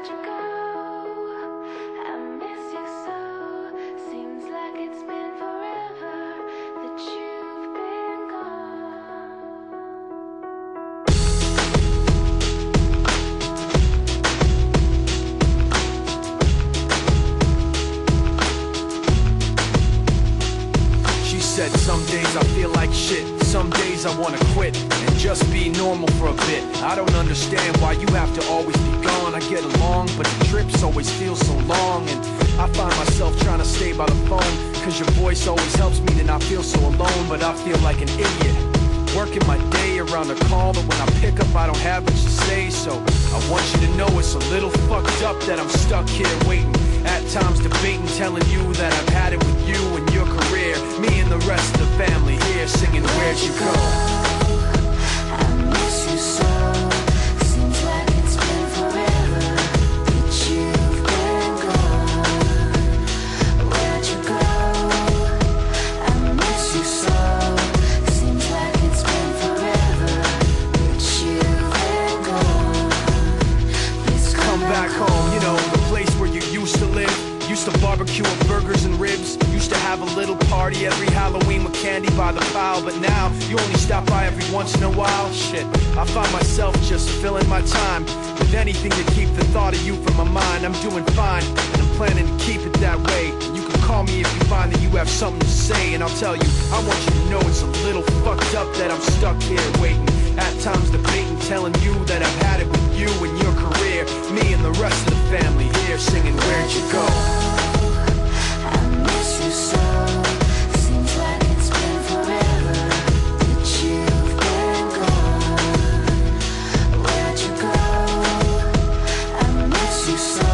Where'd you go? I miss you so. Seems like it's been forever that you've been gone. She said some days I feel like shit, some days I wanna quit and just be normal for a bit. I don't understand why you have to always be gone. I get along, but the trips always feel so long. And I find myself trying to stay by the phone, cause your voice always helps me to not feel so alone. But I feel like an idiot, working my day around the call, but when I pick up I don't have much to say. So I want you to know it's a little fucked up that I'm stuck here waiting, at times debating, telling you that I've had it with you and your career. Me and the rest of the family here singing, where'd you go? I miss you so. Seems like it's been forever that you've been gone. Where'd you go? I miss you so. Seems like it's been forever that you've been gone. Please Come back home, you know, the place where you used to live. Used to barbecue with burgers and ribs. Used to have a little party every Halloween with candy by the pile. But now, you only stop by every once in a while. Shit, I find myself just filling my time with anything to keep the thought of you from my mind. I'm doing fine, and I'm planning to keep it that way. You can call me if you find that you have something to say, and I'll tell you, I want you to know it's a little fucked up that I'm stuck here waiting, at times debating, telling you that I've had it with you and your career. Me and the rest of the family here singing, where'd you go? I miss you so. Seems like it's been forever that you've been gone. Where'd you go? I miss you so.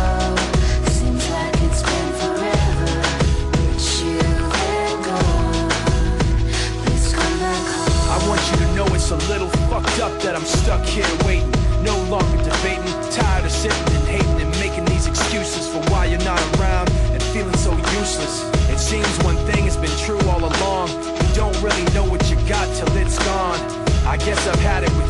Seems like it's been forever that you've been gone. Please come back home. I want you to know it's a little fucked up that I'm stuck here waiting, no longer debating, tired of sitting and hating and making these excuses for why you're not around and feeling so useless. It seems one thing has been true all along, you don't really know what you got till it's gone. I guess I've had it with